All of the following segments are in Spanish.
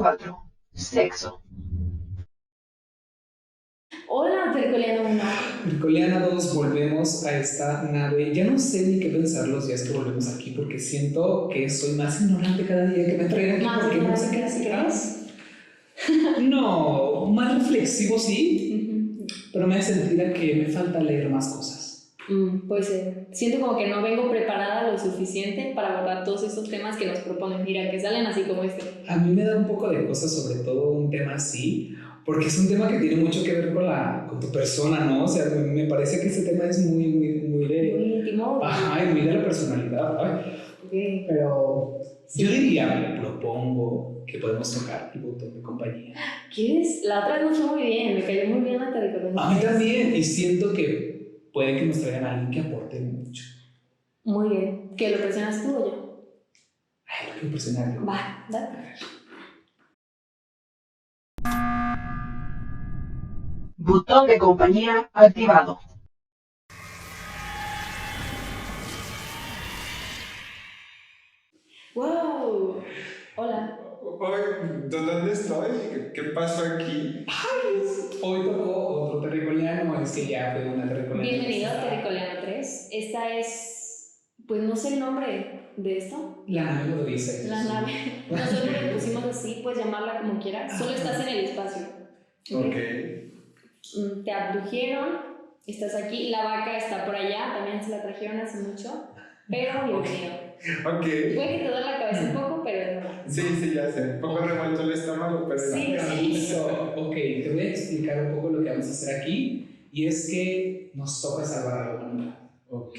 4. Sexo. Hola, Tercoliano 1. Tercoliana 2, volvemos a esta nave. Ya no sé ni qué pensar los días que volvemos aquí porque siento que soy más ignorante cada día que me traen aquí ¿Más porque no sé qué ignorante hacer. No, más reflexivo sí, pero me hace sentir a que me falta leer más cosas. Pues siento como que no vengo preparada lo suficiente para abordar todos esos temas que nos proponen. Mira, que salen así como este. A mí me da un poco de cosas, sobre todo un tema así, porque es un tema que tiene mucho que ver con tu persona, ¿no? O sea, me parece que ese tema es muy de... Muy íntimo. Ajá, y muy de la personalidad. Ay. Okay. Pero sí. Yo diría, propongo que podemos tocar el botón de compañía. ¿Quieres? La otra vez nos fue muy bien, me cayó muy bien la Tercoliano. A mí también, y siento que puede que nos traigan a alguien que aporte mucho. Muy bien. ¿Que lo presionas tú o yo? Ay, lo quiero presionar yo. Va, dale. Botón de compañía activado. ¡Wow! Hola. ¿Dónde estoy? ¿Qué pasó aquí? Hoy tocó otro terricoliano, es que ya fue una terricoliana. Bienvenido a Tercoliano 3. Esta es, pues no sé el nombre de esto. La nave lo dice. La nave. Nosotros le pusimos así, puedes llamarla como quieras. Solo estás en el espacio. Ok. Te abdujeron, estás aquí. La vaca está por allá, también se la trajeron hace mucho. Pero bienvenido. Ok. Puede que te duele la cabeza un poco, pero es normal. Sí, ya sé. Un poco revuelto el estómago, pero Sí. Ok, te voy a explicar un poco lo que vamos a hacer aquí. Y es que nos toca salvar a la humanidad. Ok.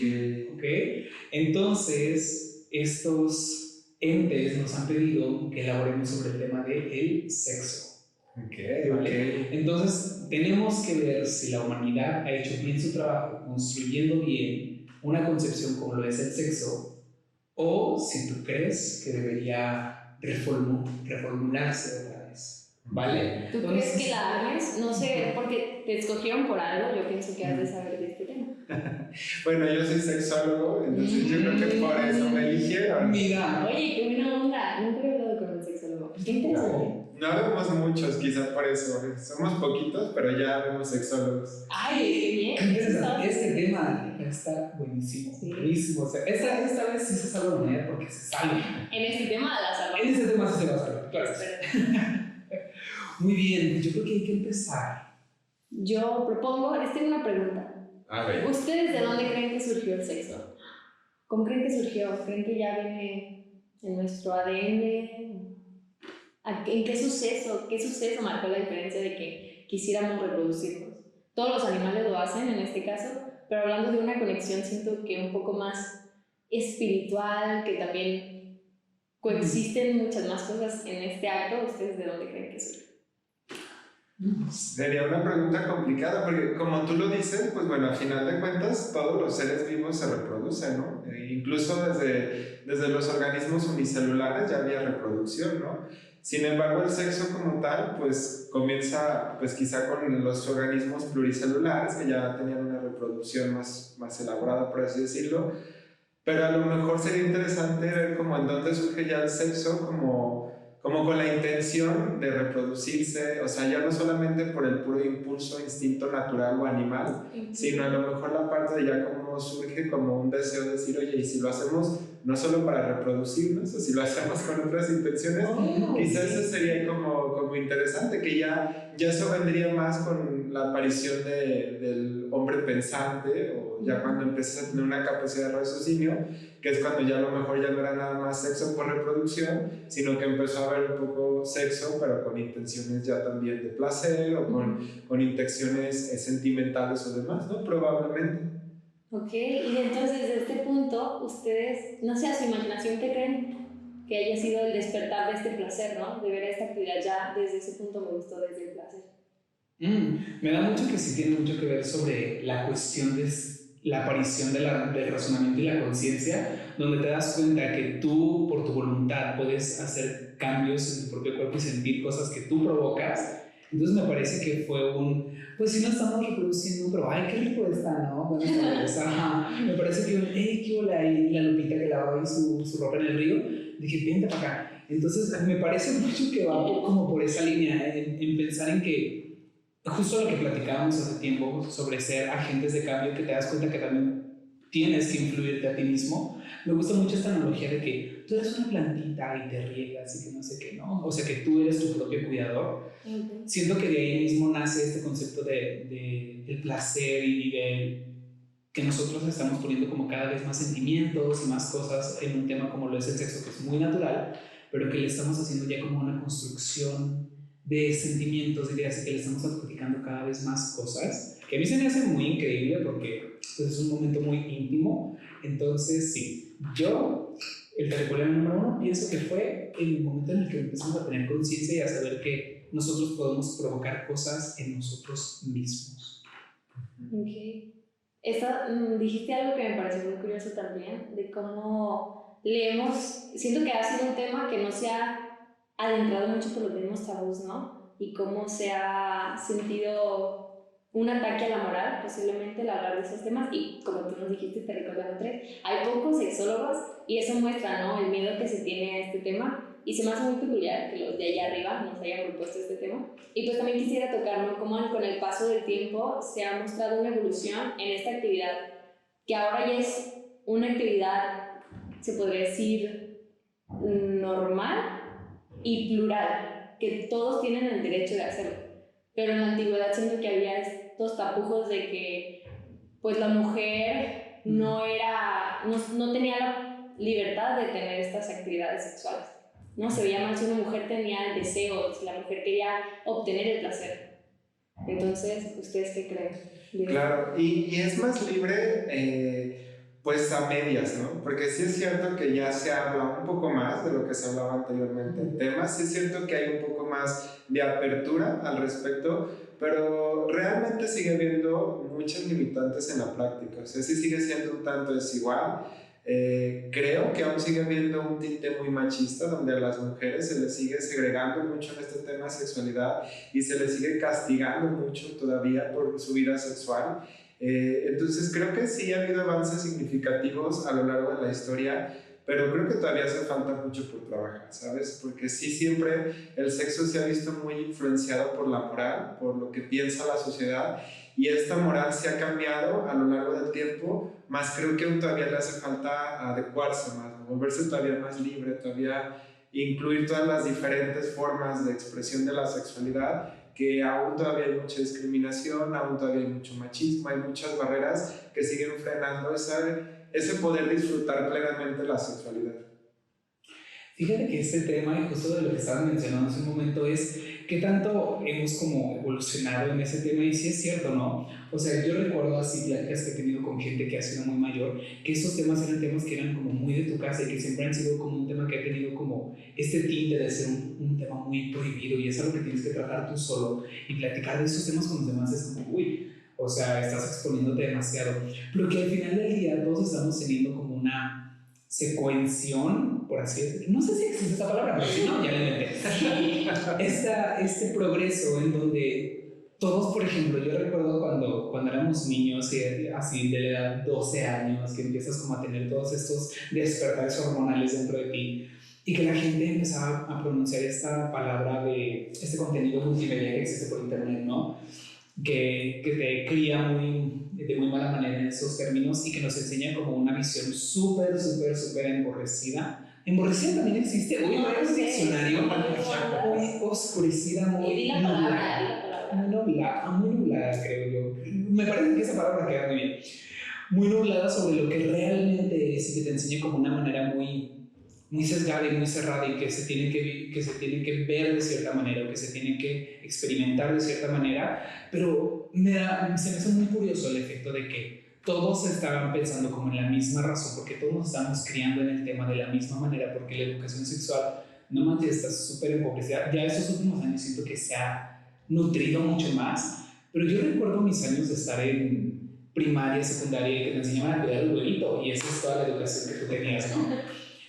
Entonces, estos entes nos han pedido que elaboremos sobre el tema del sexo. ¿Vale? Entonces, tenemos que ver si la humanidad ha hecho bien su trabajo construyendo bien una concepción como lo es el sexo, o si tú crees que debería reformularse otra vez. ¿Vale? ¿Tú crees que la armes? No sé, porque te escogieron por algo, yo pienso que has de saber de este tema. Bueno, yo soy sexólogo, entonces yo creo que por eso me eligieron. Mira. Oye, qué buena onda. Nunca había hablado con un sexólogo. Qué interesante. No vemos muchos, quizás por eso. Somos poquitos, pero ya vemos sexólogos. Ay, qué bien. Este tema está buenísimo. Sí. Buenísimo. O sea, esta vez sí se salva la humanidad porque se salva. En este tema la salvamos. En este tema sí se va a salvar. Claro. Muy bien, yo creo que hay que empezar. Yo propongo, les tengo una pregunta. A ver. ¿Ustedes de dónde creen que surgió el sexo? ¿Cómo creen que surgió? ¿Creen que ya viene en nuestro ADN? ¿En qué suceso marcó la diferencia de que quisiéramos reproducirnos? Todos los animales lo hacen en este caso, pero hablando de una conexión siento que un poco más espiritual, que también coexisten muchas más cosas en este acto. ¿Ustedes de dónde creen que surgió? Sería una pregunta complicada, porque como tú lo dices, pues bueno, al final de cuentas todos los seres vivos se reproducen, ¿no? Incluso desde los organismos unicelulares ya había reproducción, ¿no? Sin embargo, el sexo como tal, pues comienza pues quizá con los organismos pluricelulares que ya tenían una reproducción más elaborada, por así decirlo, pero a lo mejor sería interesante ver como en dónde surge ya el sexo como con la intención de reproducirse, o sea, ya no solamente por el puro impulso, instinto natural o animal, sino a lo mejor la parte de ya cómo surge como un deseo de decir, oye, y si lo hacemos no solo para reproducirnos, o si lo hacemos con otras intenciones, quizás eso sería como interesante, que ya eso vendría más con la aparición del hombre pensante, o ya cuando empiezas a tener una capacidad de raciocinio, que es cuando ya a lo mejor ya no era nada más sexo por reproducción, sino que empezó a haber un poco sexo, pero con intenciones ya también de placer, o con intenciones sentimentales o demás, ¿no? Probablemente. Ok, y entonces desde este punto, ustedes, no sé, a su imaginación, ¿qué creen que haya sido el despertar de este placer, ¿no? De ver esta actividad ya desde ese punto me gustó, desde el placer. Me da mucho que sí tiene mucho que ver sobre la cuestión de la aparición del razonamiento y la conciencia, donde te das cuenta que tú, por tu voluntad, puedes hacer cambios en tu propio cuerpo y sentir cosas que tú provocas. Entonces me parece que fue pues si no estamos reproduciendo, pero ay, qué rico está, ¿no? Bueno, me parece que qué hola, y la Lupita que lavaba ahí su ropa en el río, dije, vente para acá. Entonces, me parece mucho que va como por esa línea, en pensar en que justo lo que platicábamos hace tiempo sobre ser agentes de cambio, que te das cuenta que también tienes que influirte a ti mismo. Me gusta mucho esta analogía de que tú eres una plantita y te riegas y que no sé qué, ¿no? O sea, que tú eres tu propio cuidador. Siento que de ahí mismo nace este concepto de el placer y de que nosotros estamos poniendo como cada vez más sentimientos y más cosas en un tema como lo es el sexo, que es muy natural, pero que le estamos haciendo ya como una construcción de sentimientos, de ideas, y que le estamos adjudicando cada vez más cosas, que a mí se me hace muy increíble porque pues, es un momento muy íntimo. Entonces, sí, yo, el territorial número 1, pienso que fue el momento en el que empezamos a tener conciencia y a saber que nosotros podemos provocar cosas en nosotros mismos. Ok. Dijiste algo que me pareció muy curioso también, de cómo siento que ha sido un tema que no se ha adentrado mucho por los mismos tabús, ¿no? Y cómo se ha sentido un ataque a la moral, posiblemente, al hablar de esos temas. Y como tú nos dijiste, te recuerdo 3, hay pocos sexólogos y eso muestra, ¿no?, el miedo que se tiene a este tema. Y se me hace muy peculiar que los de allá arriba nos hayan propuesto este tema. Y pues también quisiera tocar, ¿no?, cómo con el paso del tiempo se ha mostrado una evolución en esta actividad, que ahora ya es una actividad, se podría decir, normal y plural, que todos tienen el derecho de hacerlo. Pero en la antigüedad siento que había estos tapujos de que pues la mujer no tenía la libertad de tener estas actividades sexuales, ¿no? Se veía más si una mujer tenía el deseo, si la mujer quería obtener el placer. Entonces, ¿ustedes qué creen? Claro, y es más libre pues a medias, ¿no? Porque sí es cierto que ya se habla un poco más de lo que se hablaba anteriormente en temas, sí es cierto que hay un poco más de apertura al respecto, pero realmente sigue habiendo muchas limitantes en la práctica, o sea, sí sigue siendo un tanto desigual. Creo que aún sigue habiendo un tinte muy machista donde a las mujeres se les sigue segregando mucho en este tema de sexualidad y se les sigue castigando mucho todavía por su vida sexual. Entonces creo que sí ha habido avances significativos a lo largo de la historia, pero creo que todavía hace falta mucho por trabajar, ¿sabes? Porque sí, siempre el sexo se ha visto muy influenciado por la moral, por lo que piensa la sociedad, y esta moral se ha cambiado a lo largo del tiempo, más creo que aún todavía le hace falta adecuarse más, volverse todavía más libre, todavía incluir todas las diferentes formas de expresión de la sexualidad, que aún todavía hay mucha discriminación, aún todavía hay mucho machismo, hay muchas barreras que siguen frenando ese poder disfrutar plenamente la sexualidad. Fíjate que este tema, y justo de lo que estaban mencionando hace un momento, es qué tanto hemos como evolucionado en ese tema. Y sí es cierto, ¿no? O sea, yo recuerdo así pláticas que he tenido con gente que ha sido muy mayor, que estos temas eran temas que eran como muy de tu casa y que siempre han sido como un tema que ha tenido como este tinte de ser un tema muy prohibido, y es algo que tienes que tratar tú solo, y platicar de estos temas con los demás es como, uy, o sea, estás exponiéndote demasiado. Pero que al final del día todos estamos teniendo como una secuenciación, por así decirlo, no sé si existe esa palabra, pero si no, ya la inventé. Este progreso en donde todos, por ejemplo, yo recuerdo cuando éramos niños, así de la edad 12 años, que empiezas como a tener todos estos despertares hormonales dentro de ti, y que la gente empezaba a pronunciar esta palabra de este contenido multimedia que existe por internet, ¿no? Que te cría de muy mala manera en esos términos, y que nos enseña como una visión súper emborrecida. ¿Emborrecida también existe? Hoy no es diccionario. Muy oscurecida, muy nublada. Muy nublada, creo yo. Me parece que esa palabra queda muy bien. Muy nublada sobre lo que realmente es, y que te enseña como una manera muy sesgada y muy cerrada, y que se tiene que ver de cierta manera, o que se tiene que experimentar de cierta manera. Pero se me hace muy curioso el efecto de que todos estaban pensando como en la misma razón, porque todos nos estamos criando en el tema de la misma manera, porque la educación sexual no más ya está súper empobrecida. Ya estos últimos años siento que se ha nutrido mucho más, pero yo recuerdo mis años de estar en primaria, secundaria, y que te enseñaban a cuidar el huevito, y esa es toda la educación que tú tenías, ¿no?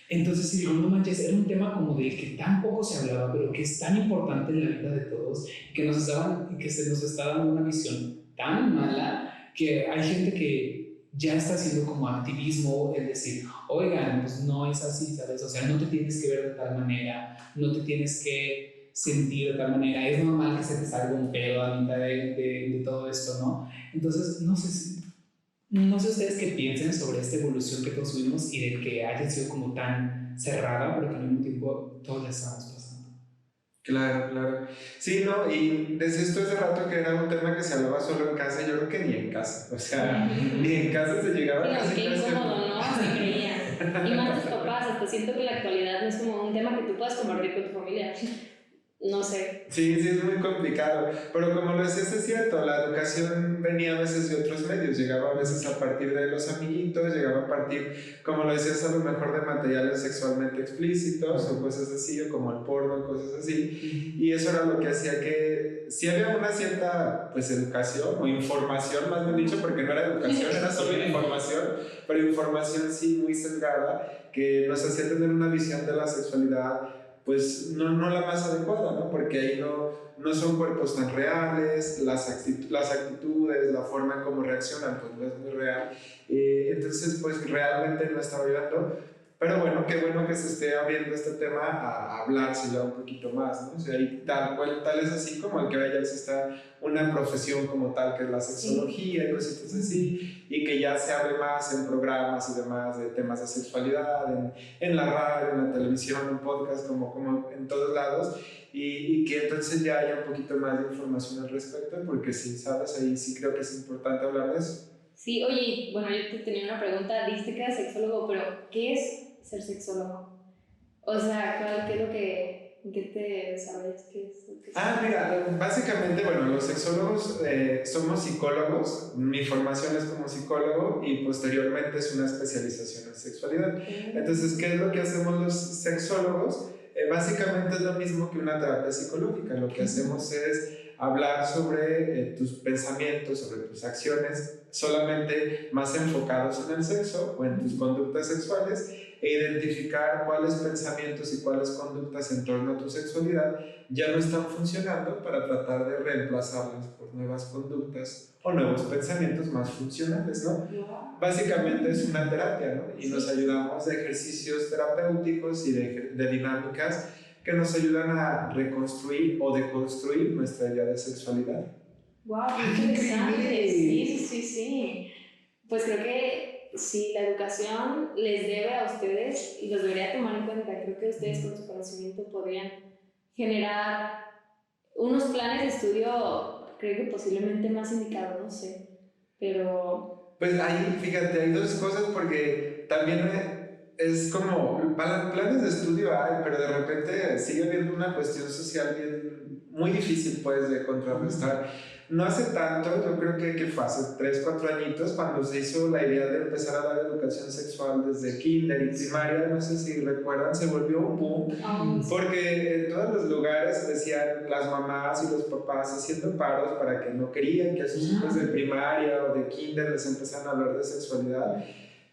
Entonces, si digo, no manches, era un tema como del que tan poco se hablaba, pero que es tan importante en la vida de todos, y que se nos está dando una visión tan mala, que hay gente que ya está haciendo como activismo, es decir, oigan, pues no es así, ¿sabes? O sea, no te tienes que ver de tal manera, no te tienes que sentir de tal manera, es normal que se te salga un pedo a mitad de todo esto, ¿no? Entonces, no sé ustedes qué piensen sobre esta evolución que todos tuvimos y de que haya sido como tan cerrada, pero que al mismo tiempo todos la estamos pasando. Claro, claro. Sí, no, y desde esto hace rato que era un tema que se hablaba solo en casa, yo creo que ni en casa, o sea, ni en casa se llegaba a Qué incómodo, ¿no? Se creía. Y más tus papás, hasta siento que en la actualidad no es como un tema que tú puedas compartir con tu familia. No sé. Sí, sí, es muy complicado, pero como lo decías, es cierto, la educación venía a veces de otros medios, llegaba a veces a partir de los amiguitos, llegaba a partir, como lo decías, a lo mejor de materiales sexualmente explícitos o cosas así, o como el porno, cosas así, y eso era lo que hacía que sí había una cierta, pues, educación o información, más bien dicho, porque no era educación, era solo información, pero información sí muy sesgada, que nos hacía tener una visión de la sexualidad pues no la más adecuada, ¿no? Porque ahí no son cuerpos tan reales, las actitudes, la forma en cómo reaccionan, pues no es muy real. Entonces, pues realmente no está ayudando. Pero bueno que se esté abriendo este tema a hablarse ya un poquito más, ¿no? O sea, y tal es así como el que ahora ya se está una profesión como tal, que es la sexología y cositas así, y que ya se hable más en programas y demás de temas de sexualidad, en la radio, en la televisión, en podcast, como en todos lados, y que entonces ya haya un poquito más de información al respecto, porque sí, ¿sabes? Ahí sí creo que es importante hablar de eso. Sí, oye, bueno, yo te tenía una pregunta, dijiste que eras sexólogo, pero ¿qué es ser sexólogo? O sea, ¿qué es lo que, en qué te desarrollas? ¿Qué es lo que Mira, básicamente, bueno, los sexólogos somos psicólogos, mi formación es como psicólogo y posteriormente es una especialización en sexualidad. Entonces, ¿qué es lo que hacemos los sexólogos? Básicamente es lo mismo que una terapia psicológica, lo que hacemos es hablar sobre tus pensamientos, sobre tus acciones, solamente más enfocados en el sexo o en tus conductas sexuales, e identificar cuáles pensamientos y cuáles conductas en torno a tu sexualidad ya no están funcionando para tratar de reemplazarlas por nuevas conductas o nuevos pensamientos más funcionales, ¿no? Básicamente es una terapia, ¿no? Y nos ayudamos de ejercicios terapéuticos y de dinámicas que nos ayudan a reconstruir o deconstruir nuestra idea de sexualidad. ¡Wow! ¡Qué interesante! Sí. Pues creo que sí, la educación les debe a ustedes y los debería tomar en cuenta. Creo que ustedes con su conocimiento podrían generar unos planes de estudio, creo que posiblemente más indicados, no sé, pero... Pues ahí, fíjate, hay dos cosas porque también es como, planes de estudio hay, pero de repente sigue habiendo una cuestión social muy difícil pues de contrarrestar. No hace tanto, yo creo que fue hace 3, 4 añitos cuando se hizo la idea de empezar a dar educación sexual desde kinder y primaria, no sé si recuerdan, se volvió un boom, porque en todos los lugares decían las mamás y los papás haciendo paros para que no querían que a sus hijos de primaria o de kinder les empezaran a hablar de sexualidad.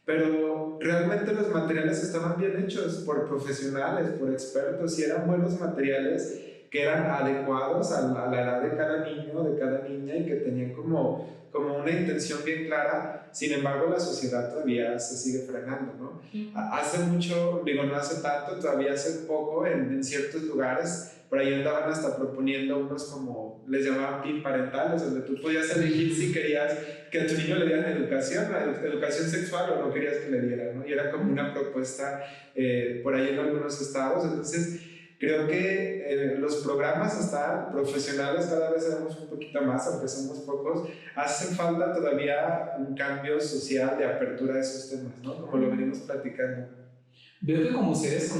Pero realmente los materiales estaban bien hechos por profesionales, por expertos, y eran buenos materiales que eran adecuados a la edad de cada niño, de cada niña, y que tenían como una intención bien clara. Sin embargo, la sociedad todavía se sigue frenando, ¿no? Hace mucho, digo, no hace tanto, todavía hace poco, en ciertos lugares, por ahí andaban hasta proponiendo unos como, les llamaban PIN parentales, donde tú podías elegir si querías que a tu niño le dieran educación sexual o no querías que le dieran, ¿no? Y era como una propuesta por ahí en algunos estados. Entonces, creo que los programas hasta profesionales cada vez sabemos un poquito más, aunque somos pocos. Hace falta todavía un cambio social de apertura a esos temas, ¿no? Como lo venimos platicando. Veo que como seres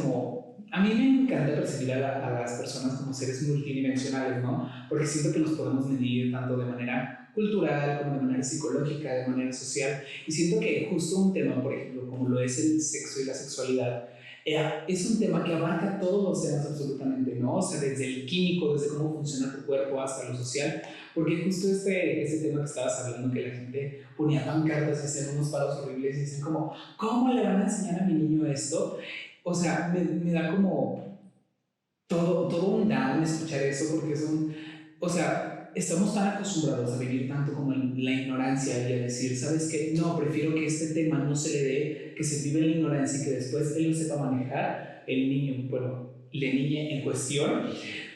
a mí me encanta percibir a las personas como seres multidimensionales, ¿no? Porque siento que los podemos medir tanto de manera cultural como de manera psicológica, de manera social. Y siento que justo un tema, por ejemplo, como lo es el sexo y la sexualidad, es un tema que abarca todos los temas absolutamente, ¿no? O sea, desde el químico, desde cómo funciona tu cuerpo hasta lo social, porque justo este tema que estabas hablando, que la gente ponía pancartas y hacían unos paros horribles y dicen como, ¿cómo le van a enseñar a mi niño esto? O sea, me da como todo un down escuchar eso, porque o sea, estamos tan acostumbrados a vivir tanto como en la ignorancia y a decir, ¿sabes qué? No, prefiero que este tema no se le dé, que se vive en la ignorancia y que después él lo sepa manejar, el niño, bueno, la niña en cuestión,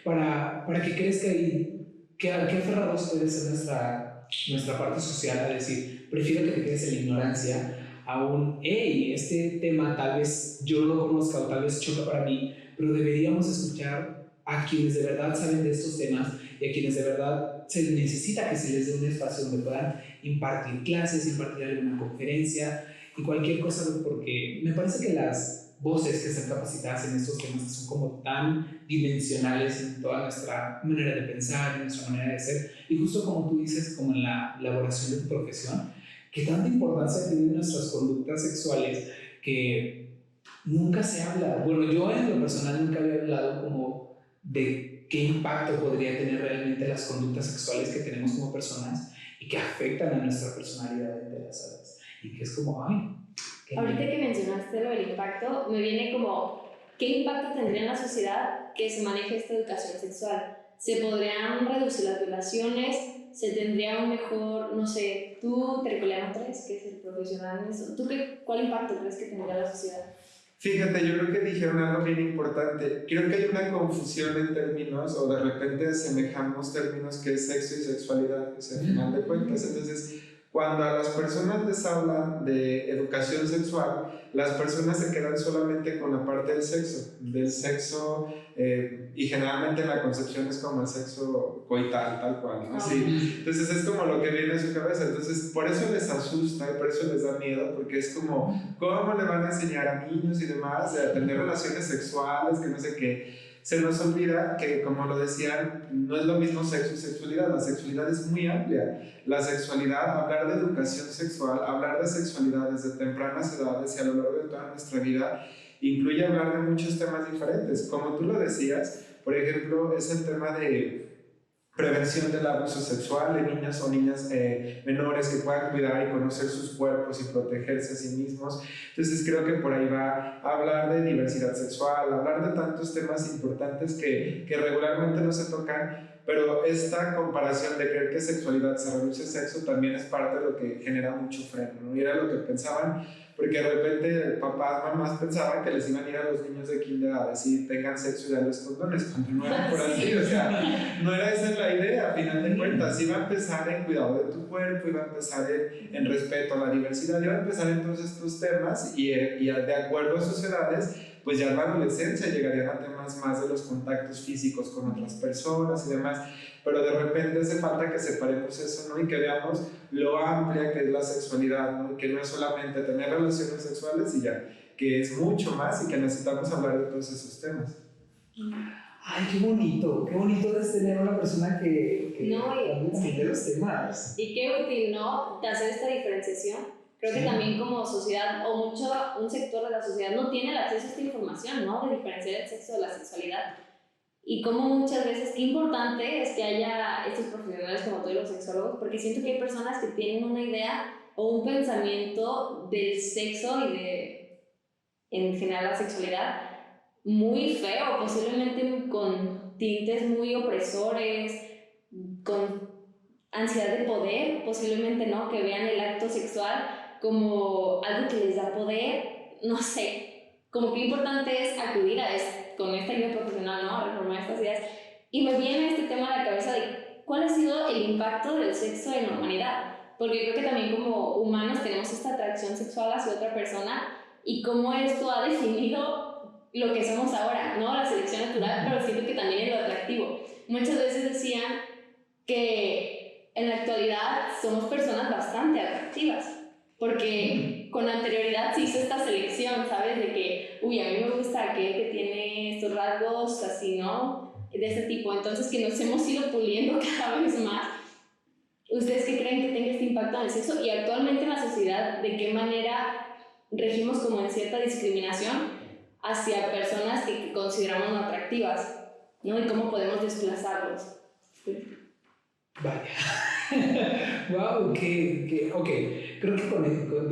para que crezca y que aferrados puede ser nuestra parte social a decir, prefiero que te quedes en la ignorancia a un, hey, este tema tal vez yo no lo conozca o tal vez choca para mí, pero deberíamos escuchar a quienes de verdad saben de estos temas y a quienes de verdad se necesita que se les dé un espacio donde puedan impartir clases, impartir alguna conferencia y cualquier cosa, porque me parece que las voces que están capacitadas en estos temas son como tan dimensionales en toda nuestra manera de pensar, en nuestra manera de ser, y justo como tú dices, como en la elaboración de tu profesión, que tanta importancia tienen nuestras conductas sexuales que nunca se habla. Bueno, yo en lo personal nunca había hablado como de qué impacto podría tener realmente las conductas sexuales que tenemos como personas y que afectan a nuestra personalidad entre las edades. Y que es como, ay, ahorita que mencionaste lo del impacto, me viene como, ¿qué impacto tendría en la sociedad que se maneje esta educación sexual? ¿Se podrían reducir las violaciones? ¿Se tendría un mejor, no sé, tú, Tertuliano 3, que es el profesional en eso, cuál impacto crees que tendría la sociedad? Fíjate, yo creo que dijeron algo bien importante. Creo que hay una confusión en términos, o de repente asemejamos términos que es sexo y sexualidad, o sea, al final de cuentas. Entonces, cuando a las personas les hablan de educación sexual, las personas se quedan solamente con la parte del sexo, y generalmente la concepción es como el sexo coital, tal cual, ¿no? Sí. Entonces es como lo que viene a su cabeza. Entonces, por eso les asusta y por eso les da miedo, porque es como, ¿cómo le van a enseñar a niños y demás a tener relaciones sexuales, que no sé qué? Se nos olvida que, como lo decían, no es lo mismo sexo y sexualidad. La sexualidad es muy amplia. La sexualidad, hablar de educación sexual, hablar de sexualidad desde tempranas edades y a lo largo de toda nuestra vida, incluye hablar de muchos temas diferentes. Como tú lo decías, por ejemplo, es el tema de prevención del abuso sexual de niños o niñas menores que puedan cuidar y conocer sus cuerpos y protegerse a sí mismos. Entonces creo que por ahí va a hablar de diversidad sexual, hablar de tantos temas importantes que regularmente no se tocan, pero esta comparación de creer que sexualidad se reduce a sexo también es parte de lo que genera mucho freno, ¿no? Y era lo que pensaban, porque de repente papás, mamás pensaban que les iban a ir a los niños de kinder a decir tengan sexo y darles condones, cuando no era por así, o sea, no era esa la idea, a final de cuentas. Iba a empezar en cuidado de tu cuerpo, iba a empezar en respeto a la diversidad, iba a empezar en todos estos temas y de acuerdo a sus edades, pues ya en la adolescencia llegarían a temas más de los contactos físicos con otras personas y demás, pero de repente hace falta que separemos eso, ¿no? Y que veamos lo amplia que es la sexualidad, ¿no? Y que no es solamente tener relaciones sexuales y ya, que es mucho más y que necesitamos hablar de todos esos temas. Ay, qué bonito es tener una persona que no, de los temas. Y qué útil, ¿no? De hacer esta diferenciación. Creo que también como sociedad, o un sector de la sociedad no tiene el acceso a esta información, ¿no? De diferenciar el sexo de la sexualidad. Y como muchas veces, qué importante es que haya estos profesionales como tú y los sexólogos, porque siento que hay personas que tienen una idea o un pensamiento del sexo y de, en general, la sexualidad muy feo, posiblemente con tintes muy opresores, con ansiedad de poder, posiblemente, ¿no? Que vean el acto sexual como algo que les da poder, no sé, como qué importante es acudir a con esta ayuda profesional, ¿no? A reformar estas ideas. Y me viene este tema a la cabeza de cuál ha sido el impacto del sexo en la humanidad, porque creo que también como humanos tenemos esta atracción sexual hacia otra persona y cómo esto ha definido lo que somos ahora, ¿no? La selección natural, pero siento que también es lo atractivo. Muchas veces decían que en la actualidad somos personas bastante atractivas, porque con anterioridad se hizo esta selección, ¿sabes? De que, uy, a mí me gusta aquel que tiene estos rasgos así, ¿no? De este tipo. Entonces, que nos hemos ido puliendo cada vez más. ¿Ustedes qué creen que tenga este impacto en el sexo? Y actualmente en la sociedad, ¿de qué manera regimos como en cierta discriminación hacia personas que consideramos no atractivas, ¿no? Y cómo podemos desplazarlos? Sí. Vaya. Wow, ok. Creo que con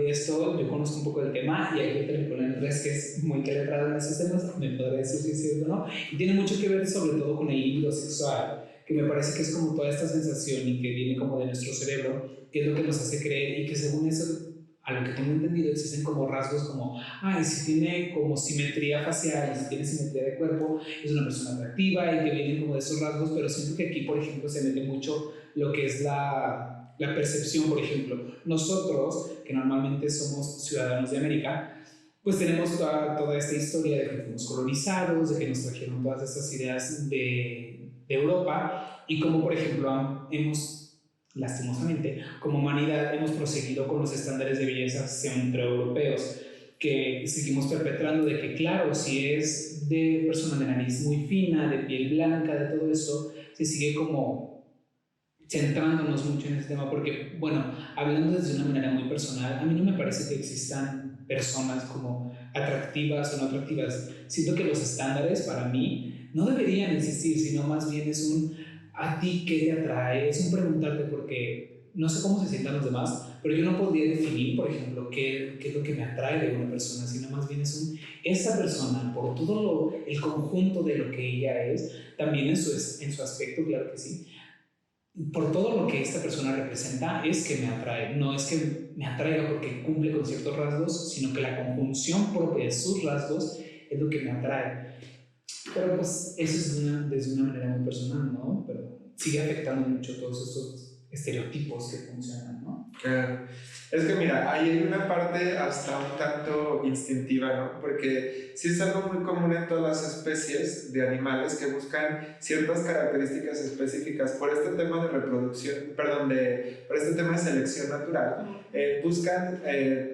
esto yo conozco un poco del tema y hay que con Andrés que es muy letrado en esos temas, me podrá decir si es cierto o no. Y tiene mucho que ver sobre todo con el libido sexual, que me parece que es como toda esta sensación y que viene como de nuestro cerebro, que es lo que nos hace creer y que según eso, a lo que tengo entendido, existen como rasgos como, ay, si tiene como simetría facial y si tiene simetría de cuerpo, es una persona atractiva y que vienen como de esos rasgos, pero siento que aquí, por ejemplo, se mete mucho lo que es la percepción, por ejemplo. Nosotros, que normalmente somos ciudadanos de América, pues tenemos toda esta historia de que fuimos colonizados, de que nos trajeron todas estas ideas de Europa y como, por ejemplo, hemos lastimosamente, como humanidad hemos proseguido con los estándares de belleza centroeuropeos que seguimos perpetrando de que, claro, si es de persona de nariz muy fina, de piel blanca, de todo esto, se sigue como centrándonos mucho en este tema porque, bueno, hablando desde una manera muy personal, a mí no me parece que existan personas como atractivas o no atractivas. Siento que los estándares para mí no deberían existir, sino más bien es un ¿a ti qué te atrae? Es un preguntarte porque no sé cómo se sientan los demás, pero yo no podría definir, por ejemplo, qué es lo que me atrae de una persona, sino más bien es esta persona, por todo el conjunto de lo que ella es, también en su aspecto, claro que sí, por todo lo que esta persona representa es que me atrae, no es que me atraiga porque cumple con ciertos rasgos, sino que la conjunción propia de sus rasgos es lo que me atrae. Pero pues eso es desde una manera muy personal, ¿no? Pero sigue afectando mucho todos estos estereotipos que funcionan, ¿no? Es que mira, ahí hay una parte hasta un tanto instintiva, ¿no? Porque sí es algo muy común en todas las especies de animales que buscan ciertas características específicas por este tema de reproducción, perdón, por este tema de selección natural. Buscan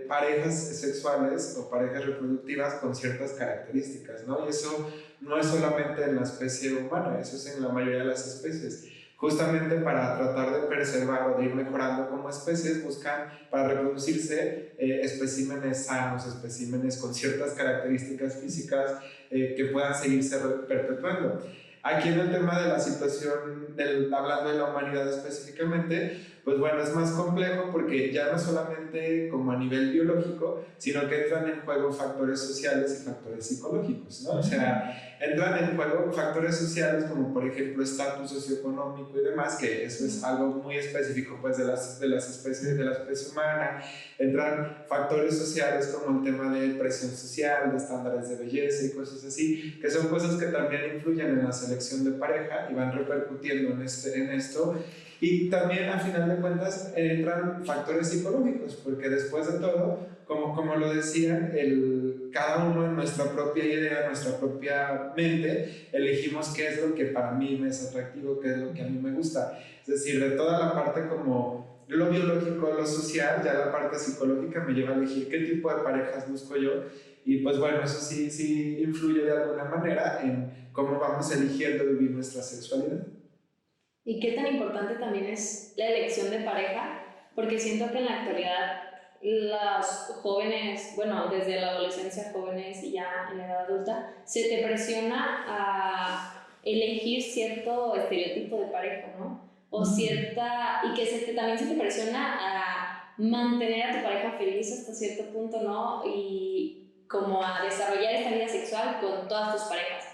parejas sexuales o parejas reproductivas con ciertas características, ¿no? Y eso no es solamente en la especie humana, eso es en la mayoría de las especies. Justamente para tratar de preservar o de ir mejorando como especies, buscan para reproducirse especímenes sanos, especímenes con ciertas características físicas que puedan seguirse perpetuando. Aquí en el tema de la situación, hablando de la humanidad específicamente, pues bueno, es más complejo porque ya no solamente como a nivel biológico, sino que entran en juego factores sociales y factores psicológicos, ¿no? O sea, entran en juego factores sociales como por ejemplo estatus socioeconómico y demás, que eso es algo muy específico pues de las especies, de la especie humana. Entran factores sociales como el tema de presión social, de estándares de belleza y cosas así, que son cosas que también influyen en la selección de pareja y van repercutiendo en esto. Y también, a final de cuentas, entran factores psicológicos, porque después de todo, como lo decían, cada uno en nuestra propia idea, nuestra propia mente, elegimos qué es lo que para mí me es atractivo, qué es lo que a mí me gusta. Es decir, de toda la parte como lo biológico, lo social, ya la parte psicológica me lleva a elegir qué tipo de parejas busco yo. Y pues bueno, eso sí influye de alguna manera en cómo vamos eligiendo vivir nuestra sexualidad. Y qué tan importante también es la elección de pareja, porque siento que en la actualidad los jóvenes, bueno, desde la adolescencia, jóvenes y ya en la edad adulta, se te presiona a elegir cierto estereotipo de pareja, ¿no? O cierta, y que también se te presiona a mantener a tu pareja feliz hasta cierto punto, ¿no? Y como a desarrollar esta vida sexual con todas tus parejas,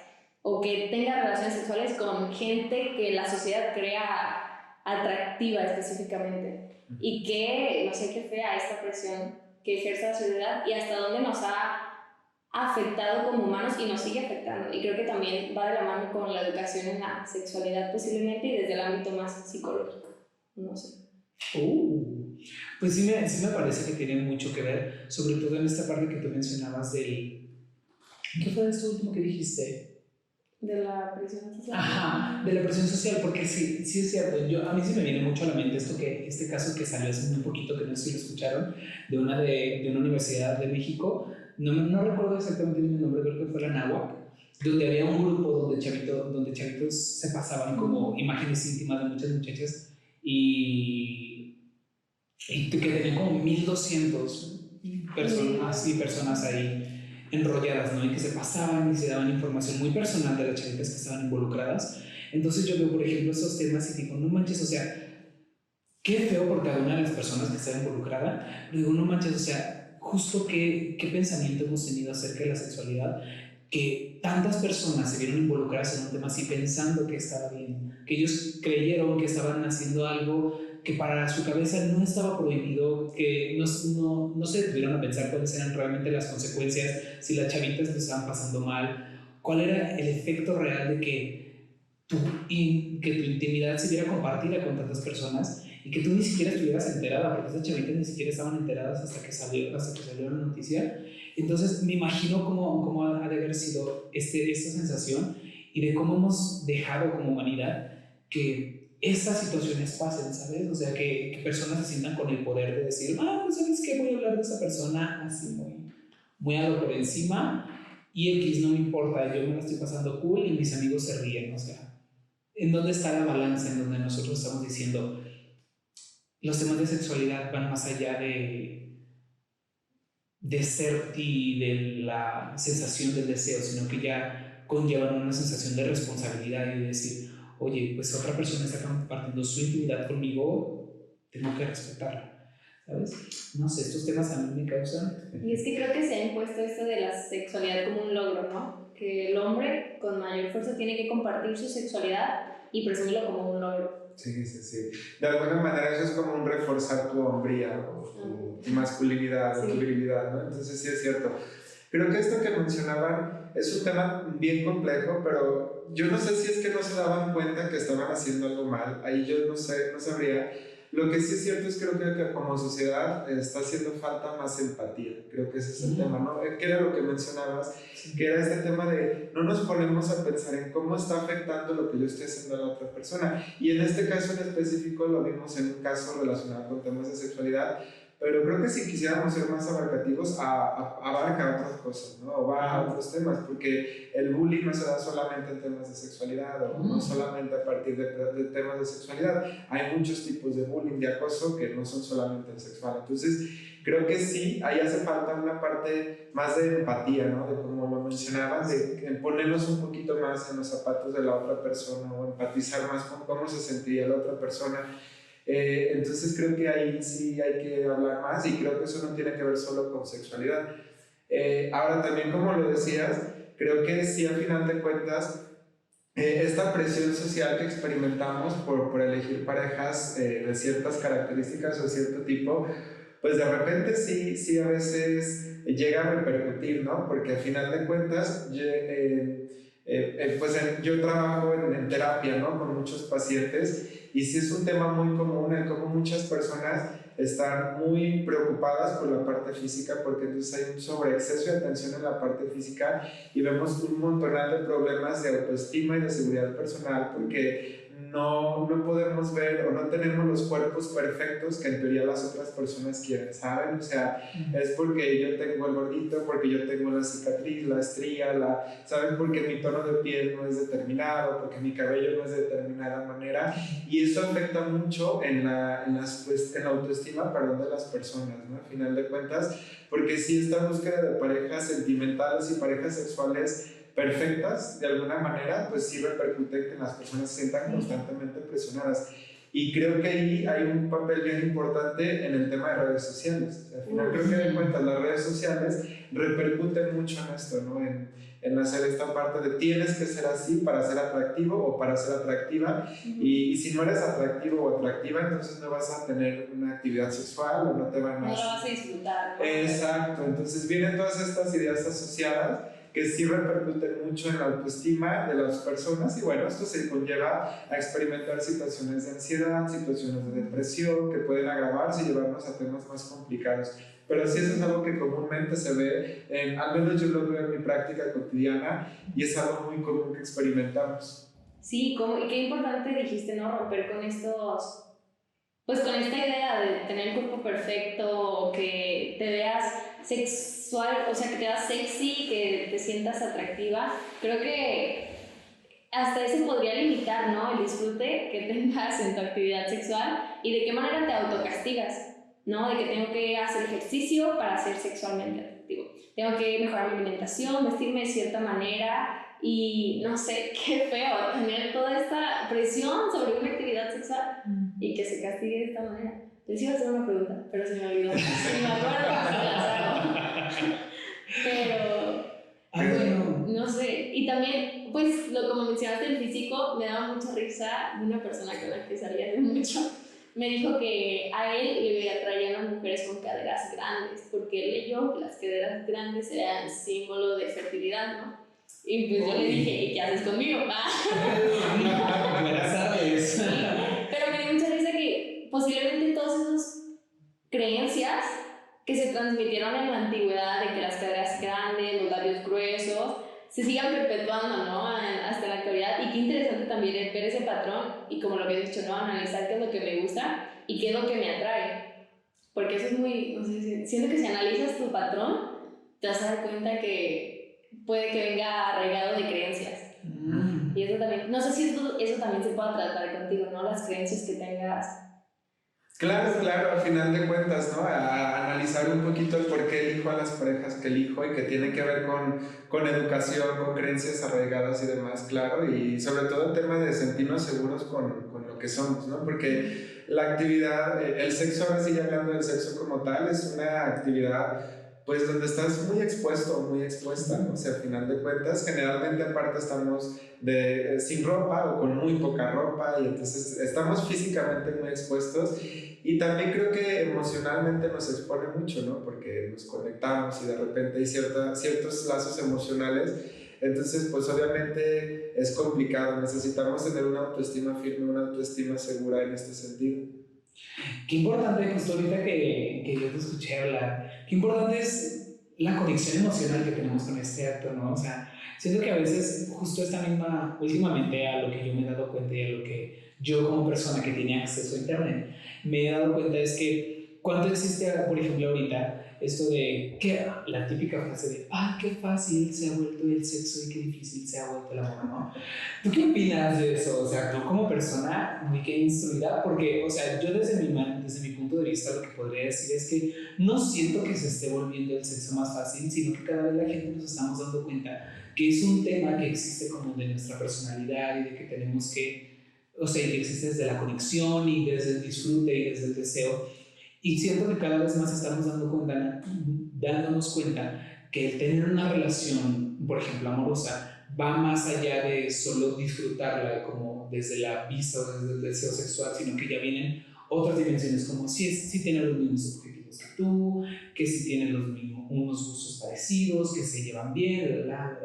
o que tenga relaciones sexuales con gente que la sociedad crea atractiva específicamente, y que, no sé, qué fea esta presión que ejerce la sociedad y hasta dónde nos ha afectado como humanos y nos sigue afectando. Y creo que también va de la mano con la educación en la sexualidad posiblemente y desde el ámbito más psicológico, no sé. Pues sí me parece que tiene mucho que ver, sobre todo en esta parte que tú mencionabas del... ¿Qué fue esto último que dijiste? De la presión social. Ajá, de la presión social, porque sí es cierto. A mí sí me viene mucho a la mente este caso que salió hace muy poquito, que no sé si lo escucharon, de una universidad de México. No recuerdo exactamente el nombre, creo que fue la Náhuac, donde había un grupo donde chavitos se pasaban como imágenes íntimas de muchas muchachas y que tenían como 1200 personas ahí enrolladas, ¿no? Y que se pasaban y se daban información muy personal de las chavitas que estaban involucradas. Entonces yo veo, por ejemplo, esos temas y digo, no manches, o sea, qué feo por cada una de las personas que está involucrada. Digo, no manches, o sea, justo qué pensamiento hemos tenido acerca de la sexualidad que tantas personas se vieron involucradas en un tema así pensando que estaba bien, que ellos creyeron que estaban haciendo algo que para su cabeza no estaba prohibido, que no se detuvieron a pensar cuáles eran realmente las consecuencias, si las chavitas lo estaban pasando mal, cuál era el efecto real de que tu intimidad se viera compartida con tantas personas y que tú ni siquiera estuvieras enterada, porque esas chavitas ni siquiera estaban enteradas hasta que salió la noticia. Entonces me imagino cómo ha de haber sido esta sensación y de cómo hemos dejado como humanidad que estas situaciones pasen, ¿sabes? O sea, que personas se sientan con el poder de decir, pues ¿sabes qué? Voy a hablar de esa persona así muy a lo por encima y X, no me importa, yo me la estoy pasando cool y mis amigos se ríen, o sea, ¿en dónde está la balanza en donde nosotros estamos diciendo los temas de sexualidad van más allá de ser y de la sensación del deseo, sino que ya conllevan una sensación de responsabilidad y de decir, oye, pues otra persona está compartiendo su intimidad conmigo, tengo que respetarla, ¿sabes? No sé, estos temas a mí me causan... Y es que creo que se ha impuesto esto de la sexualidad como un logro, ¿no? Que el hombre con mayor fuerza tiene que compartir su sexualidad y presumirlo como un logro. Sí. De alguna manera eso es como un reforzar tu hombría o tu masculinidad o tu virilidad, ¿no? Entonces sí es cierto. Creo que esto que mencionaban es un tema bien complejo, pero yo no sé si es que no se daban cuenta que estaban haciendo algo mal. Ahí yo no sabría. Lo que sí es cierto es creo que como sociedad está haciendo falta más empatía. Creo que ese es el tema, ¿no? Que era lo que mencionabas, que era este tema de no nos ponemos a pensar en cómo está afectando lo que yo estoy haciendo a la otra persona. Y en este caso en específico lo vimos en un caso relacionado con temas de sexualidad, pero creo que si quisiéramos ser más abarcativos, abarca otras cosas, ¿no? O va a otros temas, porque el bullying no se da solamente en temas de sexualidad, o no solamente a partir de temas de sexualidad. Hay muchos tipos de bullying, de acoso, que no son solamente el sexual. Entonces, creo que sí, ahí hace falta una parte más de empatía, ¿no? De como lo mencionaban, de ponernos un poquito más en los zapatos de la otra persona, o empatizar más con cómo se sentiría la otra persona. Entonces creo que ahí sí hay que hablar más y creo que eso no tiene que ver solo con sexualidad. Ahora también, como lo decías, creo que sí, al final de cuentas, esta presión social que experimentamos por elegir parejas de ciertas características o cierto tipo, pues de repente sí a veces llega a repercutir, ¿no? Porque al final de cuentas yo trabajo en terapia, ¿no? Con muchos pacientes y sí es un tema muy común el cómo muchas personas están muy preocupadas por la parte física, porque entonces hay un sobreexceso de atención en la parte física y vemos un montonal de problemas de autoestima y de seguridad personal porque no podemos ver o no tenemos los cuerpos perfectos que en teoría las otras personas quieren, ¿saben? O sea, es porque yo tengo el gordito, porque yo tengo la cicatriz, la estría, ¿saben? Porque mi tono de piel no es determinado, porque mi cabello no es de determinada manera y eso afecta mucho en la autoestima, de las personas, ¿no? Al final de cuentas, porque si esta búsqueda de parejas sentimentales y parejas sexuales perfectas, de alguna manera, pues sí repercute en que las personas se sientan constantemente presionadas. Y creo que ahí hay un papel bien importante en el tema de redes sociales. Al final creo que de cuentas las redes sociales repercuten mucho en esto, ¿no? En hacer esta parte de tienes que ser así para ser atractivo o para ser atractiva. Y si no eres atractivo o atractiva, entonces no vas a tener una actividad sexual o no te van a... No lo vas a disfrutar, ¿no? Exacto, entonces vienen todas estas ideas asociadas que sí repercuten mucho en la autoestima de las personas y bueno, esto se conlleva a experimentar situaciones de ansiedad, situaciones de depresión que pueden agravarse y llevarnos a temas más complicados. Pero sí, eso es algo que comúnmente se ve, al menos yo lo veo en mi práctica cotidiana y es algo muy común que experimentamos. Sí, y qué importante dijiste, ¿no? Romper con pues con esta idea de tener el cuerpo perfecto o que te veas sexual, o sea, que te veas sexy, que te sientas atractiva. Creo que hasta eso podría limitar, ¿no? El disfrute que tengas en tu actividad sexual y de qué manera te autocastigas, ¿no? De que tengo que hacer ejercicio para ser sexualmente atractivo. Tengo que mejorar mi alimentación, vestirme de cierta manera y no sé, qué feo tener toda esta presión sobre una actividad sexual y que se castigue de esta manera. Les iba a hacer una pregunta, pero se me olvidó. Si me acuerdo, se las hago. Pero, bueno. no risa de una persona con la que salí hace mucho. Me dijo que a él le atraían las mujeres con caderas grandes, porque él leyó que las caderas grandes eran símbolo de fertilidad, ¿no? Y pues yo le dije, ¿y qué haces conmigo, pa? Buenas tardes. Sí, pero me dio mucha risa que posiblemente todas esas creencias que se transmitieron en la antigüedad de que las caderas grandes, los labios gruesos, se sigan perpetuando, ¿no? Hasta la actualidad. Y qué interesante también ver ese patrón y, como lo había dicho, ¿no? Analizar qué es lo que me gusta y qué es lo que me atrae. Porque eso es muy, no sé, siento que si analizas tu patrón, te vas a dar cuenta que puede que venga arraigado de creencias. Y eso también, no sé si eso también se pueda tratar contigo, ¿no? Las creencias que tengas. Claro, al final de cuentas, ¿no? A analizar un poquito el por qué elijo a las parejas que elijo y que tiene que ver con educación, con creencias arraigadas y demás, claro, y sobre todo el tema de sentirnos seguros con lo que somos, ¿no? Porque la actividad, el sexo, ahora sí hablando del sexo como tal, es una actividad pues donde estás muy expuesto, muy expuesta, ¿no? O sea, al final de cuentas, generalmente aparte estamos sin ropa o con muy poca ropa y entonces estamos físicamente muy expuestos y también creo que emocionalmente nos expone mucho, ¿no? Porque nos conectamos y de repente hay ciertos lazos emocionales, entonces pues obviamente es complicado, necesitamos tener una autoestima firme, una autoestima segura en este sentido. Qué importante, justo ahorita que yo te escuché hablar, qué importante es la conexión emocional que tenemos con este acto, ¿no? O sea, siento que a veces justo esta misma, últimamente a lo que yo me he dado cuenta y a lo que yo como persona que tiene acceso a internet, me he dado cuenta es que cuando existe, por ejemplo, ahorita, esto de que la típica frase de ¡ay, qué fácil se ha vuelto el sexo y qué difícil se ha vuelto el amor!, ¿no? ¿Tú qué opinas de eso? O sea, tú como persona muy que instruida, porque, o sea, yo desde mi punto de vista lo que podría decir es que no siento que se esté volviendo el sexo más fácil, sino que cada vez la gente nos estamos dando cuenta que es un tema que existe como de nuestra personalidad y de que tenemos que, o sea, que existe desde la conexión y desde el disfrute y desde el deseo. Y siento que cada vez más estamos dándonos cuenta que el tener una relación, por ejemplo, amorosa, va más allá de solo disfrutarla como desde la vista o desde el deseo sexual, sino que ya vienen otras dimensiones como si tienen los mismos objetivos que tú, que si tienen unos gustos parecidos, que se llevan bien, bla.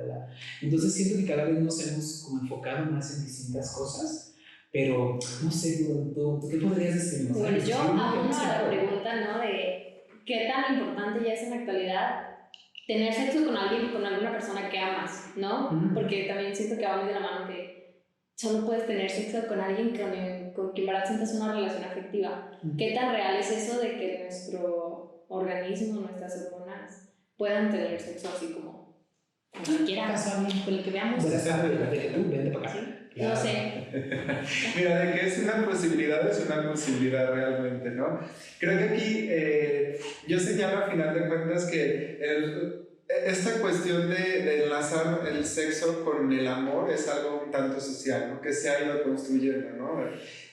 Entonces siento que cada vez nos hemos como enfocado más en distintas cosas. Pero, no sé, ¿tú qué podrías decirnos? Bueno, yo abono a la pregunta, ¿no? De qué tan importante ya es en la actualidad tener sexo con alguien, con alguna persona que amas, ¿no? Porque también siento que va muy de la mano que solo puedes tener sexo con alguien con quien verdad sientas una relación afectiva. ¿Qué tan real es eso de que nuestro organismo, nuestras hormonas puedan tener sexo así como cualquiera, con el que veamos? Vente para acá. ¿Sí? No sé. Mira, de que es una posibilidad realmente, ¿no? Creo que aquí yo señalo a final de cuentas que esta cuestión de enlazar el sexo con el amor es algo un tanto social, ¿no? Que se ha ido construyendo, ¿no?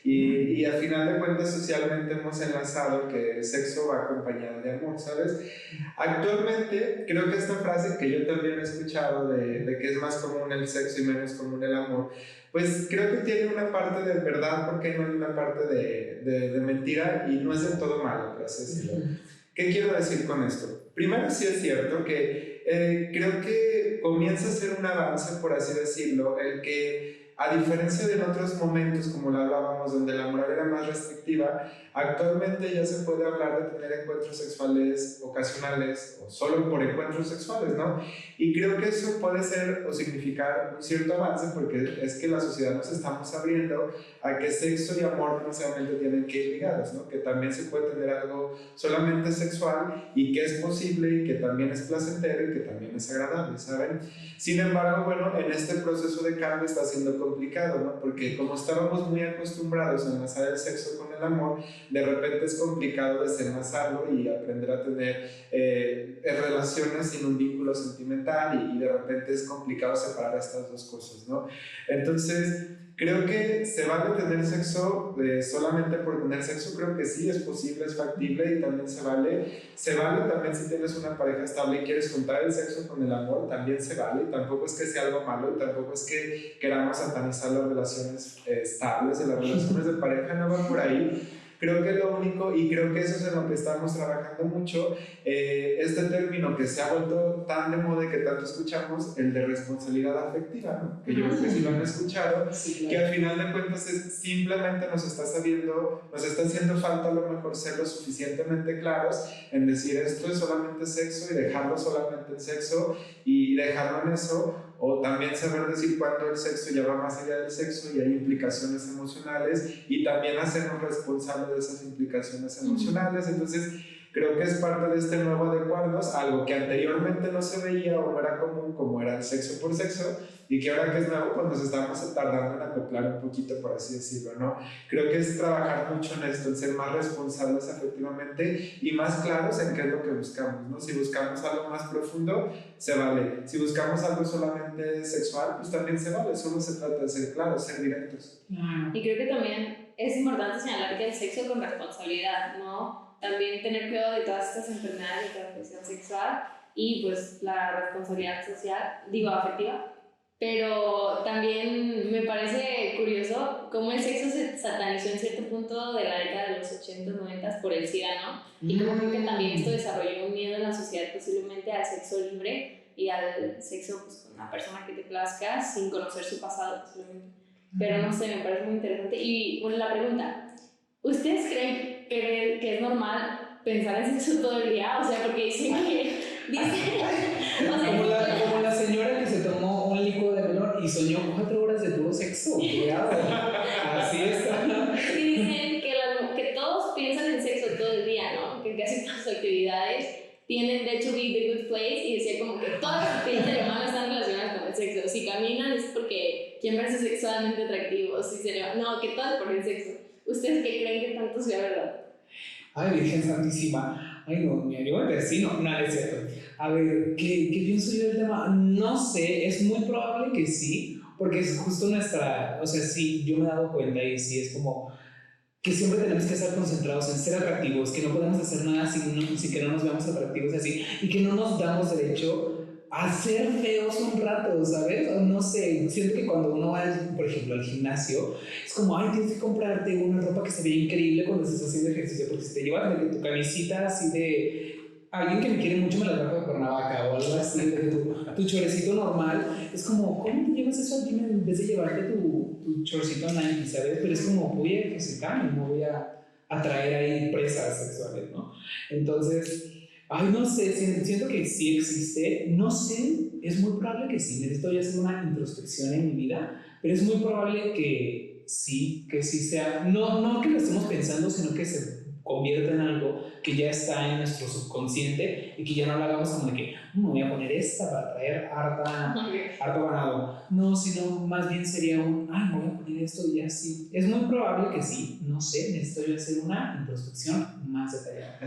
Y a final de cuentas socialmente hemos enlazado que el sexo va acompañado de amor, ¿sabes? Actualmente creo que esta frase que yo también he escuchado de que es más común el sexo y menos común el amor, pues creo que tiene una parte de verdad porque no hay una parte de mentira y no es del todo malo, por así decirlo. ¿Qué quiero decir con esto? Primero sí es cierto que creo que comienza a ser un avance, por así decirlo, el que a diferencia de en otros momentos, como lo hablábamos, donde la moral era más restrictiva, actualmente ya se puede hablar de tener encuentros sexuales ocasionales o solo por encuentros sexuales, ¿no? Y creo que eso puede ser o significar un cierto avance porque es que la sociedad nos estamos abriendo a que sexo y amor no necesariamente tienen que ir ligados, ¿no? Que también se puede tener algo solamente sexual y que es posible y que también es placentero y que también es agradable, ¿saben? Sin embargo, bueno, en este proceso de cambio está siendo complicado, ¿no? Porque como estábamos muy acostumbrados a enlazar el sexo con el amor, de repente es complicado desenlazarlo y aprender a tener relaciones sin un vínculo sentimental y de repente es complicado separar estas dos cosas, ¿no? Entonces, Creo que se vale tener sexo solamente por tener sexo, creo que sí, es posible, es factible y también se vale. Se vale también si tienes una pareja estable y quieres juntar el sexo con el amor, también se vale. Tampoco es que sea algo malo y tampoco es que queramos satanizar las relaciones estables y las relaciones de pareja, no va por ahí. Creo que lo único, y creo que eso es en lo que estamos trabajando mucho, este término que se ha vuelto tan de moda y que tanto escuchamos, el de responsabilidad afectiva, ¿no? Que yo creo que sí lo han escuchado, sí, claro. Que al final de cuentas simplemente nos está haciendo falta a lo mejor ser lo suficientemente claros en decir esto es solamente sexo y dejarlo solamente en sexo y dejarlo en eso. O también saber decir cuándo el sexo ya va más allá del sexo y hay implicaciones emocionales y también hacernos responsables de esas implicaciones emocionales. Entonces creo que es parte de este nuevo adecuarnos, algo que anteriormente no se veía o no era común, como era el sexo por sexo, y que ahora que es nuevo, pues nos estamos tardando en acoplar un poquito, por así decirlo, ¿no? Creo que es trabajar mucho en esto, en ser más responsables afectivamente y más claros en qué es lo que buscamos, ¿no? Si buscamos algo más profundo, se vale. Si buscamos algo solamente sexual, pues también se vale. Solo se trata de ser claros, ser directos. Y creo que también es importante señalar que el sexo con responsabilidad, ¿no? También tener cuidado de todas estas enfermedades de transmisión sexual y pues la responsabilidad social, afectiva. Pero también me parece curioso cómo el sexo se satanizó en cierto punto de la década de los 80s, 90s por el SIDA, ¿no? Y como creo que también esto desarrolló un miedo en la sociedad posiblemente al sexo libre y al sexo pues, con una persona que te plazca sin conocer su pasado posiblemente. Pero no sé, me parece muy interesante. Y bueno, la pregunta, ¿ustedes creen que es normal pensar en sexo todo el día? O sea, porque dicen que... como la señora que se tomó un licuado de melón y soñó 4 horas de puro sexo. Cuidado. Así es. Y dicen que todos piensan en sexo todo el día, ¿no? Que casi todas las actividades tienen, de hecho, Be the Good Place y decía como que todas las actividades del humano están relacionadas con el sexo. Si caminan es porque quieren verse sexualmente atractivos. No, que todo es por el sexo. ¿Ustedes qué creen que tanto sea verdad? Ay, Virgen Santísima. Ay, no, yo me persino. No, es cierto. A ver, ¿qué pienso yo del tema? No sé, es muy probable que sí, porque es justo nuestra... O sea, sí, yo me he dado cuenta y sí, es como que siempre tenemos que estar concentrados en ser atractivos, que no podemos hacer nada sin que no nos veamos atractivos así, y que no nos damos derecho a ser feos un rato, ¿sabes? O no sé, siento que cuando uno va, por ejemplo, al gimnasio, es como, ay, tienes que comprarte una ropa que se vea increíble cuando estás haciendo ejercicio, porque si te llevas de que tu camisita así de... Alguien que me quiere mucho me la trajo de Cuernavaca o algo así, de que tu chorecito normal, es como, ¿cómo te llevas eso al gym en vez de llevarte tu chorcito Nike, ¿sabes? Pero es como, voy a que se cambie, no voy a atraer ahí presas sexuales, ¿no? Entonces... Ay, no sé, siento que sí existe, no sé, es muy probable que sí, necesito ya hacer una introspección en mi vida, pero es muy probable que sí sea, no que lo estemos pensando, sino que se convierta en algo que ya está en nuestro subconsciente y que ya no lo hagamos como de que me voy a poner esta para traer harto ganado, no, sino más bien sería me voy a poner esto y así, es muy probable que sí, no sé, necesito yo hacer una introspección más detallada.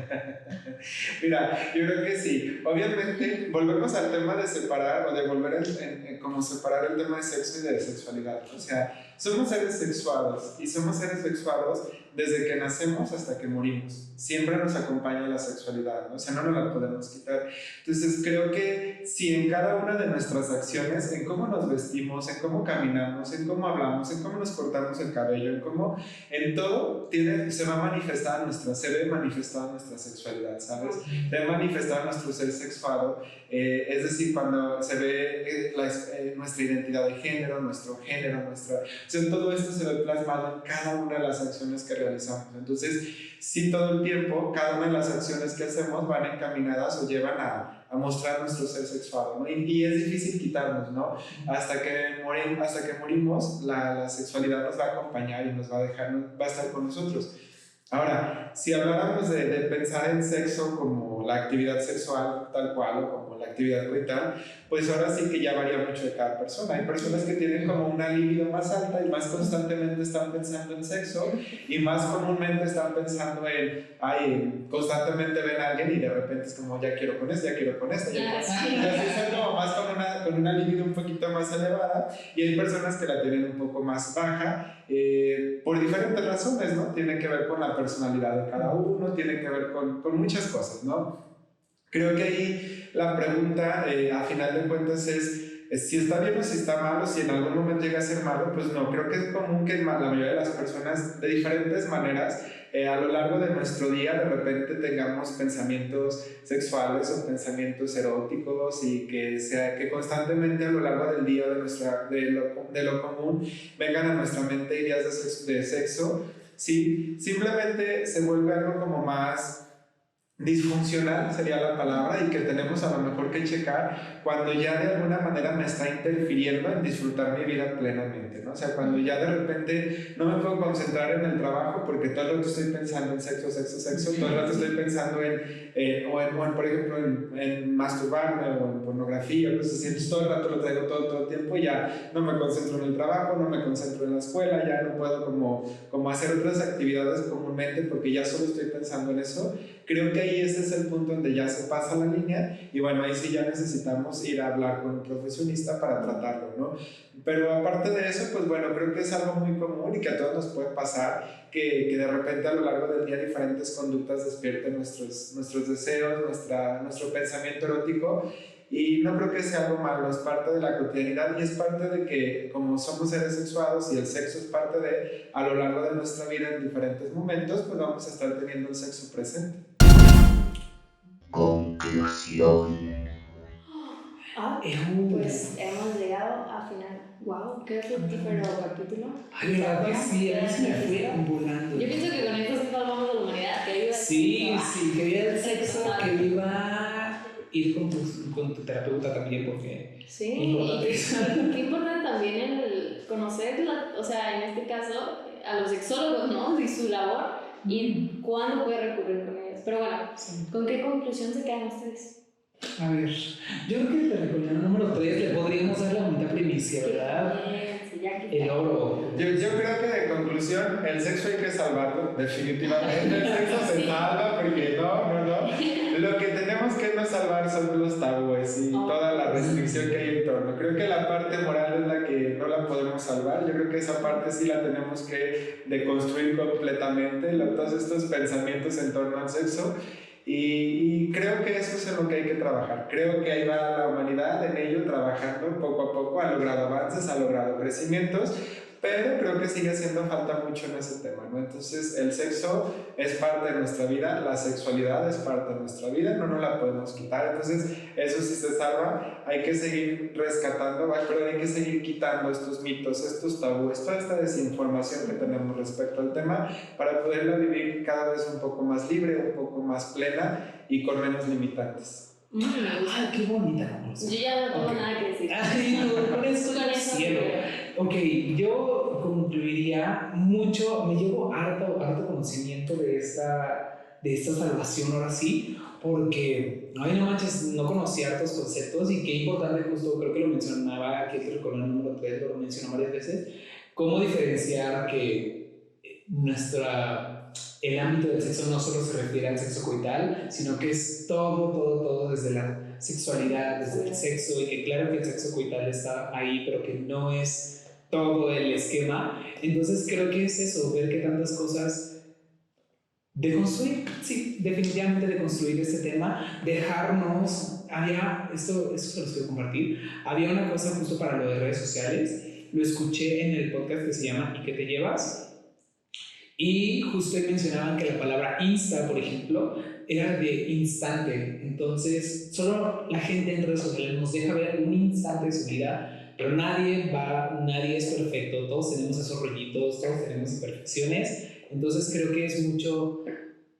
Mira, yo creo que sí. Obviamente, volvemos al tema de separar o de volver como separar el tema de sexo y de sexualidad. O sea, somos seres sexuados y somos seres sexuados desde que nacemos hasta que morimos. Siempre nos acompaña la sexualidad, ¿no? O sea, no nos la podemos quitar. Entonces, creo que si en cada una de nuestras acciones, en cómo nos vestimos, en cómo caminamos, en cómo hablamos, en cómo nos cortamos el cabello, en todo se va manifestada se ve manifestada nuestra sexualidad, ¿sabes? Se ve manifestada nuestro ser sexuado, es decir, cuando se ve nuestra identidad de género, nuestro género, o sea, todo esto se ve plasmado en cada una de las acciones que realizamos. Entonces, sí, todo el tiempo, cada una de las acciones que hacemos van encaminadas o llevan a mostrar nuestro ser sexuado, ¿no? Y es difícil quitarnos, ¿no? Hasta que morimos, la sexualidad nos va a acompañar y va a estar con nosotros. Ahora, si habláramos de pensar en sexo como la actividad sexual tal cual o como la actividad coital, pues ahora sí que ya varía mucho de cada persona. Hay personas que tienen como una libido más alta y más constantemente están pensando en sexo y más comúnmente están pensando constantemente ven a alguien y de repente es como ya quiero con esta, ya quiero con esta, ya quiero. Entonces son como más con una libido un poquito más elevada y hay personas que la tienen un poco más baja por diferentes razones, ¿no? Tiene que ver con la personalidad de cada uno, tiene que ver con muchas cosas, ¿no? Creo que ahí la pregunta, a final de cuentas, es si está bien o si está mal, o si en algún momento llega a ser malo. Pues no, creo que es común que la mayoría de las personas, de diferentes maneras, a lo largo de nuestro día, de repente tengamos pensamientos sexuales o pensamientos eróticos y que constantemente a lo largo del día de lo común vengan a nuestra mente ideas de sexo. Sí, simplemente se vuelve algo como más disfuncional sería la palabra y que tenemos a lo mejor que checar cuando ya de alguna manera me está interfiriendo en disfrutar mi vida plenamente, ¿no? O sea, cuando ya de repente no me puedo concentrar en el trabajo porque todo el rato estoy pensando en sexo, todo el rato estoy pensando por ejemplo, en masturbarme o en pornografía, pues así, entonces todo el rato lo traigo todo el tiempo y ya no me concentro en el trabajo, no me concentro en la escuela, ya no puedo como hacer otras actividades comúnmente porque ya solo estoy pensando en eso. Creo que ahí ese es el punto donde ya se pasa la línea y bueno, ahí sí ya necesitamos ir a hablar con un profesionista para tratarlo, ¿no? Pero aparte de eso, pues bueno, creo que es algo muy común y que a todos nos puede pasar que de repente a lo largo del día diferentes conductas despierten nuestros deseos, nuestro pensamiento erótico. Y no creo que sea algo malo, es parte de la cotidianidad y es parte de que como somos seres sexuados y el sexo es parte de, a lo largo de nuestra vida en diferentes momentos, pues vamos a estar teniendo el sexo presente. Conclusión. Pues hemos llegado al final. Wow, qué fructífero capítulo. Ay, verdad que sí, a mí se me fue volando. Yo pienso que con esto sí salvamos de la humanidad. Que viva Sí, que viva el sexo, que viva ir con tu terapeuta también, porque sí, y qué importante también el conocer, o sea, en este caso, a los sexólogos, ¿no? Y su labor y cuándo puede recurrir con ellos. Pero bueno, ¿con qué conclusión se quedan ustedes? A ver, yo creo que te recomiendo número 3, le podríamos dar la bonita primicia, ¿verdad? Sí, el oro. Yo creo que de conclusión, el sexo hay que salvarlo, definitivamente. El sexo se salva porque no. Lo que tenemos que no salvar son los tabúes y toda la restricción que hay en torno. Creo que la parte moral es la que no la podemos salvar. Yo creo que esa parte sí la tenemos que deconstruir completamente, todos estos pensamientos en torno al sexo. Y creo que eso es en lo que hay que trabajar. Creo que ahí va la humanidad en ello trabajando poco a poco, ha logrado avances, ha logrado crecimientos, pero creo que sigue haciendo falta mucho en ese tema, ¿no? Entonces el sexo es parte de nuestra vida, la sexualidad es parte de nuestra vida, no nos la podemos quitar, entonces eso sí se salva. Hay que seguir rescatando, pero hay que seguir quitando estos mitos, estos tabúes, toda esta desinformación que tenemos respecto al tema para poderla vivir cada vez un poco más libre, un poco más plena y con menos limitantes. ¡Ay, qué bonita conclusión! Yo ya no tengo nada que decir. Ay, con eso cielo. Ok, yo concluiría mucho, me llevo harto conocimiento de esta salvación ahora sí, porque, ay, no manches, no conocía hartos conceptos y qué importante, justo creo que lo mencionaba, aquí te recuerdo el número 3, lo mencionó varias veces, cómo diferenciar que el ámbito del sexo no solo se refiere al sexo coital, sino que es todo desde la sexualidad, desde el sexo, y que claro que el sexo coital está ahí, pero que no es todo el esquema. Entonces creo que es eso, ver que tantas cosas deconstruir, sí, definitivamente deconstruir este tema, dejarnos, esto se los quiero compartir, había una cosa justo para lo de redes sociales, lo escuché en el podcast que se llama ¿Y qué te llevas? Y justo ahí mencionaban que la palabra insta, por ejemplo, era de instante. Entonces, solo la gente en redes sociales nos deja ver un instante de su vida, pero nadie es perfecto. Todos tenemos esos rollitos, todos tenemos imperfecciones. Entonces, creo que es mucho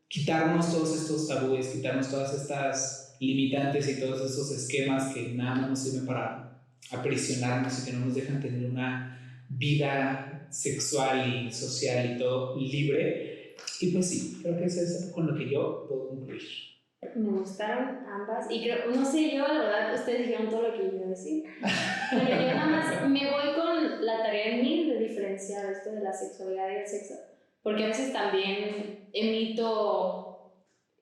quitarnos todos estos tabúes, quitarnos todas estas limitantes y todos esos esquemas que nada más nos sirven para aprisionarnos y que no nos dejan tener una vida sexual y social y todo libre. Y pues sí, creo que eso es con lo que yo puedo concluir. Me gustaron ambas y creo, no sé, yo la verdad, ustedes dijeron todo lo que yo iba a decir, pero yo nada más me voy con la tarea en mí de diferenciar esto de la sexualidad y el sexo, porque a veces también emito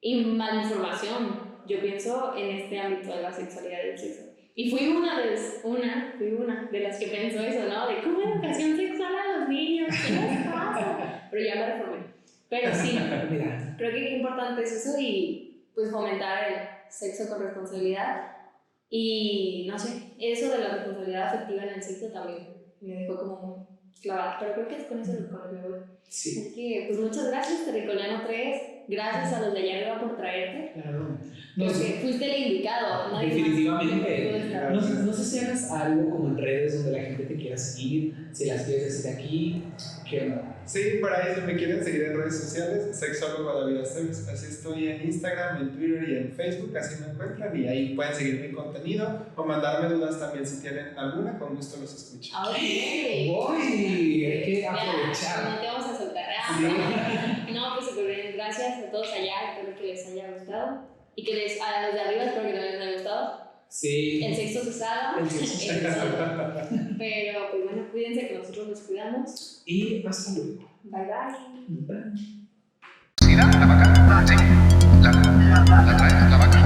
malinformación, yo pienso en este ámbito de la sexualidad y el sexo. Y fui una de las que pensó eso, ¿no? De cómo educación sexual a los niños, ¿qué les pasa? Pero ya me reformé. Pero sí, Mira, creo que qué importante es eso y pues fomentar el sexo con responsabilidad. Y no sé, eso de la responsabilidad afectiva en el sexo también me dejó como muy clavada. Pero creo que es con eso con lo que voy. sí. Así que, pues muchas gracias, Terricoliano 3. Gracias a los de allá arriba por traerte. Claro. Creo Nos- que fuiste el indicado. Nadie más definitivamente. pudo estar. No sé si hagas algo como en redes donde la gente te quiera seguir, si las quieres decir aquí, ¿qué onda? Sí, por ahí si me quieren seguir en redes sociales, sexólogo David Aceves, así estoy en Instagram, en Twitter y en Facebook, así me encuentran y ahí pueden seguir mi contenido o mandarme dudas también si tienen alguna, con gusto los escucho. Ah, ok. ¡Uy! Hay que Ya, aprovechar. no te vamos a soltar. No, pues súper bien. Gracias a todos allá. Espero que les haya gustado. Y que a los de arriba espero que también les haya gustado. Sí. El sexo se sabe. El sexo se Pero pues bueno, cuídense que nosotros los cuidamos. Y hasta luego. Bye bye. Bye. La vaca, sí. La trae la vaca.